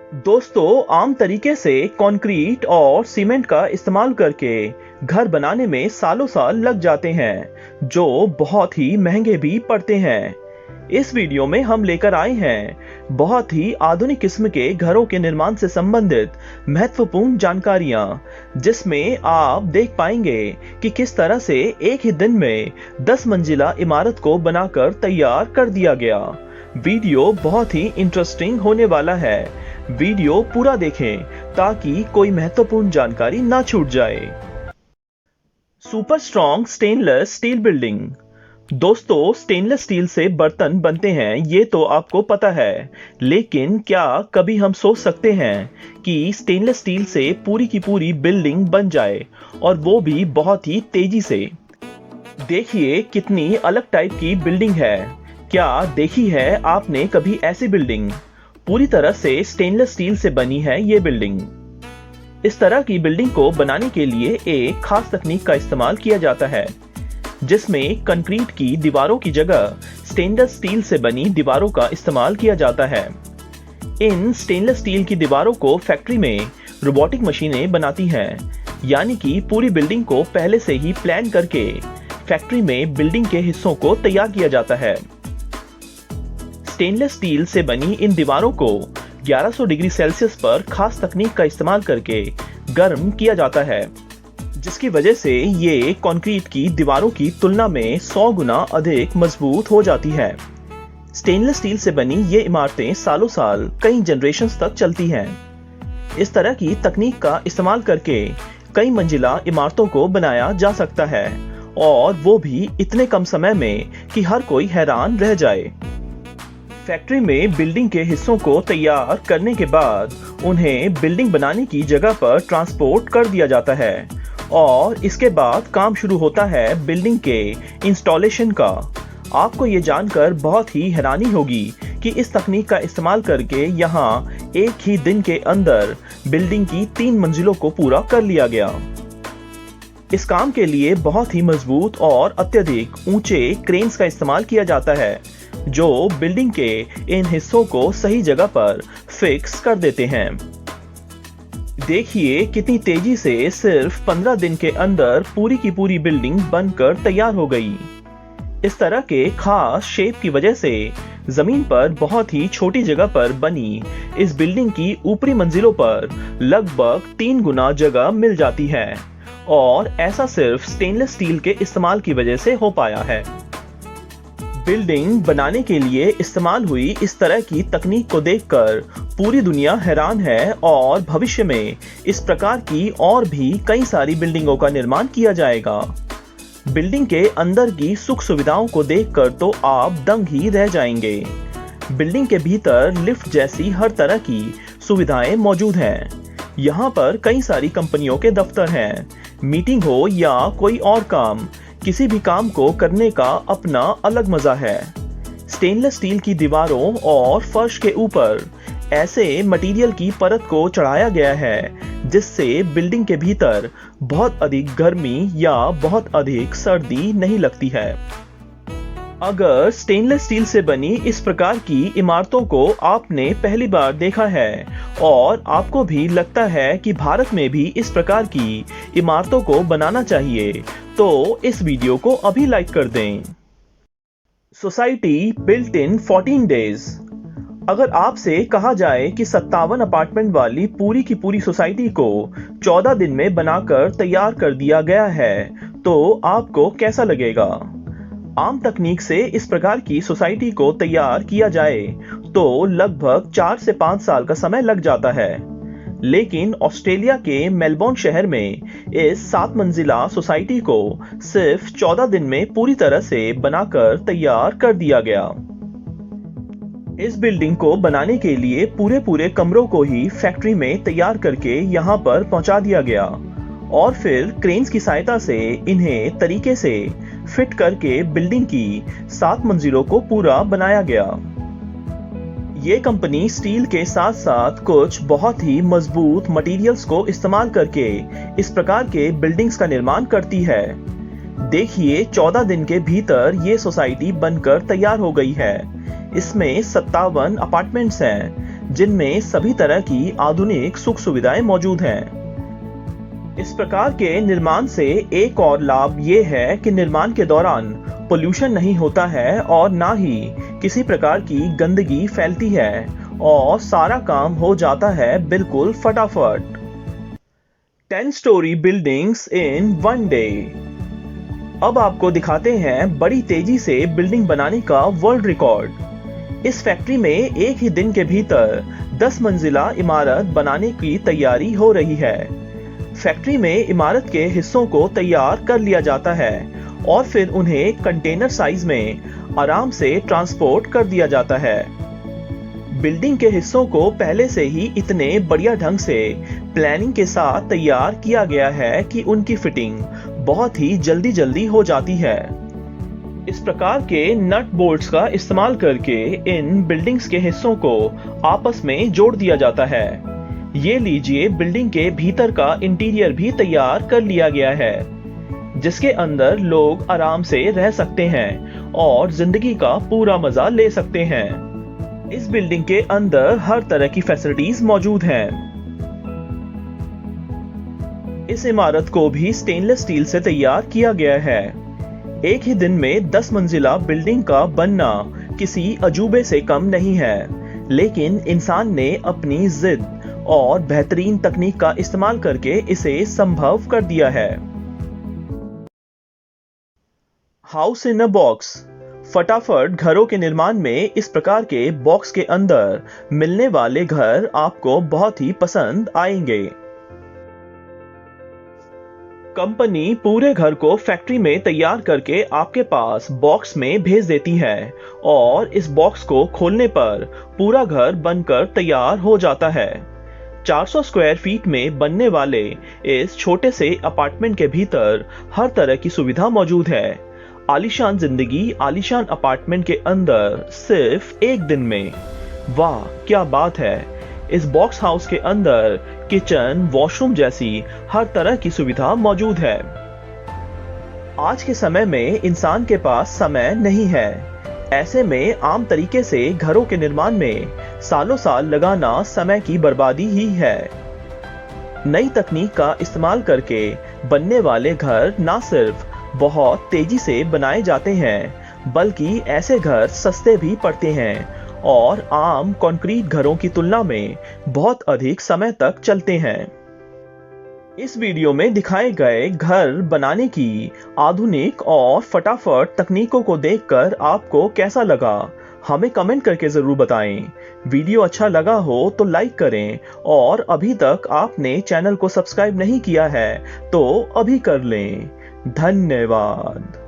दोस्तों, आम तरीके से कंक्रीट और सीमेंट का इस्तेमाल करके घर बनाने में सालों साल लग जाते हैं, जो बहुत ही महंगे भी पड़ते हैं। इस वीडियो में हम लेकर आए हैं बहुत ही आधुनिक किस्म के घरों के निर्माण से संबंधित महत्वपूर्ण जानकारियां, जिसमें आप देख पाएंगे कि किस तरह से एक ही दिन में 10 मंजिला इमारत को बनाकर तैयार कर दिया गया। वीडियो बहुत ही इंटरेस्टिंग होने वाला है। वीडियो पूरा देखें ताकि कोई महत्वपूर्ण जानकारी ना छूट जाए। Super strong stainless steel building. दोस्तों, स्टेनलेस स्टील से बर्तन बनते हैं, ये तो आपको पता है, लेकिन क्या कभी हम सोच सकते हैं कि स्टेनलेस स्टील से पूरी की पूरी बिल्डिंग बन जाए, और वो भी बहुत ही तेजी से। देखिए कितनी अलग टाइप की बिल्डिंग है। क्या देखी है आपने कभी ऐसी बिल्डिंग? पूरी तरह से स्टेनलेस स्टील से बनी है ये बिल्डिंग। इस तरह की बिल्डिंग को बनाने के लिए एक खास तकनीक का इस्तेमाल किया जाता है, जिसमें कंक्रीट की दीवारों की जगह स्टेनलेस स्टील से बनी दीवारों का इस्तेमाल किया जाता है। इन स्टेनलेस स्टील की दीवारों को फैक्ट्री में रोबोटिक मशीनें बनाती हैं, यानी कि पूरी बिल्डिंग को पहले से ही प्लान करके फैक्ट्री में बिल्डिंग के हिस्सों को तैयार किया जाता है। स्टेनलेस स्टील से बनी इन दीवारों को 1100 डिग्री सेल्सियस पर खास तकनीक का इस्तेमाल करके गर्म किया जाता है, जिसकी वजह से ये कंक्रीट की दीवारों की तुलना में 100 गुना अधिक मजबूत हो जाती है। स्टेनलेस स्टील से बनी ये इमारतें सालों साल कई जनरेशन्स तक चलती हैं। इस तरह की तकनीक का इस्तेमाल करके कई मंजिला इमारतों को बनाया जा सकता है, और वो भी इतने कम समय में कि हर कोई हैरान रह जाए। फैक्ट्री में बिल्डिंग के हिस्सों को तैयार करने के बाद उन्हें बिल्डिंग बनाने की जगह पर ट्रांसपोर्ट कर दिया जाता है, और इसके बाद काम शुरू होता है बिल्डिंग के इंस्टॉलेशन का। आपको ये जानकर बहुत ही हैरानी होगी कि इस तकनीक का इस्तेमाल करके यहाँ एक ही दिन के अंदर बिल्डिंग की 3 मंजिलों को पूरा कर लिया गया। इस काम के लिए बहुत ही मजबूत और अत्यधिक ऊंचे क्रेन्स का इस्तेमाल किया जाता है, जो बिल्डिंग के इन हिस्सों को सही जगह पर फिक्स कर देते हैं। देखिए कितनी तेजी से सिर्फ 15 दिन के अंदर पूरी की पूरी बिल्डिंग बनकर तैयार हो गई। इस तरह के खास शेप की वजह से जमीन पर बहुत ही छोटी जगह पर बनी इस बिल्डिंग की ऊपरी मंजिलों पर लगभग 3 गुना जगह मिल जाती है, और ऐसा सिर्फ स्टेनलेस स्टील के इस्तेमाल की वजह से हो पाया है। बिल्डिंग बनाने के लिए इस्तेमाल हुई इस तरह की तकनीक को देखकर पूरी दुनिया हैरान है, और भविष्य में इस प्रकार की और भी कई सारी बिल्डिंगों का निर्माण किया जाएगा। बिल्डिंग के अंदर की सुख सुविधाओं को देखकर तो आप दंग ही रह जाएंगे। बिल्डिंग के भीतर लिफ्ट जैसी हर तरह की सुविधाएं मौजूद हैं। यहाँ पर कई सारी कंपनियों के दफ्तर हैं। मीटिंग हो या कोई और काम, किसी भी काम को करने का अपना अलग मजा है। स्टेनलेस स्टील की दीवारों और फर्श के ऊपर ऐसे मटेरियल की परत को चढ़ाया गया है, जिससे बिल्डिंग के भीतर बहुत अधिक गर्मी या बहुत अधिक सर्दी नहीं लगती है। अगर स्टेनलेस स्टील से बनी इस प्रकार की इमारतों को आपने पहली बार देखा है, और आपको भी लगता है कि भारत में भी इस प्रकार की इमारतों को बनाना चाहिए, तो इस वीडियो को अभी लाइक कर दें। Society built in 14 days. अगर आपसे कहा जाए कि 57 अपार्टमेंट वाली पूरी की पूरी सोसाइटी को 14 दिन में बनाकर तैयार कर दिया गया है, तो आपको कैसा लगेगा? आम तकनीक से इस प्रकार की सोसाइटी को तैयार किया जाए तो लगभग 4 से 5 साल का समय लग जाता है, लेकिन ऑस्ट्रेलिया के मेलबोर्न शहर में इस 7 मंजिला सोसाइटी को सिर्फ 14 दिन में पूरी तरह से बनाकर तैयार कर दिया गया। इस बिल्डिंग को बनाने के लिए पूरे कमरों को ही फैक्ट्री में तैयार करके यहाँ पर पहुंचा दिया गया, और फिर क्रेन्स की सहायता से इन्हें तरीके से फिट करके बिल्डिंग की 7 मंजिलों को पूरा बनाया गया। ये कंपनी स्टील के साथ साथ कुछ बहुत ही मजबूत मटेरियल्स को इस्तेमाल करके इस प्रकार के बिल्डिंग्स का निर्माण करती है। देखिए 14 दिन के भीतर ये सोसाइटी बनकर तैयार हो गई है। इसमें 57 अपार्टमेंट्स हैं, जिनमें सभी तरह की आधुनिक सुख सुविधाएं मौजूद हैं। इस प्रकार के निर्माण से एक और लाभ ये है कि निर्माण के दौरान पोल्यूशन नहीं होता है और ना ही किसी प्रकार की गंदगी फैलती है और सारा काम हो जाता है बिल्कुल फटाफट। 10 स्टोरी बिल्डिंग्स इन 1 डे। अब आपको दिखाते हैं बड़ी तेजी से बिल्डिंग बनाने का वर्ल्ड रिकॉर्ड। इस फैक्ट्री में एक ही दिन के भीतर 10 मंजिला इमारत बनाने की तैयारी हो रही है। फैक्ट्री में इमारत के हिस्सों को तैयार कर लिया जाता है और फिर उन्हें कंटेनर साइज में आराम से ट्रांसपोर्ट कर दिया जाता है। बिल्डिंग के हिस्सों को पहले से ही इतने बढ़िया ढंग से प्लानिंग के साथ तैयार किया गया है कि उनकी फिटिंग बहुत ही जल्दी हो जाती है। इस प्रकार के नट बोल्ट्स का इस्तेमाल करके इन बिल्डिंग्स के हिस्सों को आपस में जोड़ दिया जाता है। ये लीजिए, बिल्डिंग के भीतर का इंटीरियर भी तैयार कर लिया गया है, जिसके अंदर लोग आराम से रह सकते हैं और जिंदगी का पूरा मजा ले सकते हैं। इस बिल्डिंग के अंदर हर तरह की फैसिलिटीज मौजूद हैं। इस इमारत को भी स्टेनलेस स्टील से तैयार किया गया है। एक ही दिन में 10 मंजिला बिल्डिंग का बनना किसी अजूबे से कम नहीं है, लेकिन इंसान ने अपनी जिद और बेहतरीन तकनीक का इस्तेमाल करके इसे संभव कर दिया है। House in a box. फटाफट घरों के निर्माण में इस प्रकार के बॉक्स के अंदर मिलने वाले घर आपको बहुत ही पसंद आएंगे। कंपनी पूरे घर को फैक्ट्री में तैयार करके आपके पास बॉक्स में भेज देती है और इस बॉक्स को खोलने पर पूरा घर बनकर तैयार हो जाता है। 400 स्क्वायर फीट में बनने वाले इस छोटे से अपार्टमेंट के भीतर हर तरह की सुविधा मौजूद है। आलीशान जिंदगी आलीशान अपार्टमेंट के अंदर सिर्फ एक दिन में। वाह क्या बात है! इस बॉक्स हाउस के अंदर किचन, वॉशरूम जैसी हर तरह की सुविधा मौजूद है। आज के समय में इंसान के पास समय नहीं है। ऐसे में आम तरीके से घरों के निर्माण में सालों साल लगाना समय की बर्बादी ही है। नई तकनीक का इस्तेमाल करके बनने वाले घर ना सिर्फ बहुत तेजी से बनाए जाते हैं, बल्कि ऐसे घर सस्ते भी पड़ते हैं और आम कंक्रीट घरों की तुलना में बहुत अधिक समय तक चलते हैं। इस वीडियो में दिखाए गए घर बनाने की आधुनिक और फटाफट तकनीकों को देखकर आपको कैसा लगा, हमें कमेंट करके जरूर बताएं। वीडियो अच्छा लगा हो तो लाइक करें और अभी तक आपने चैनल को सब्सक्राइब नहीं किया है तो अभी कर लें। धन्यवाद।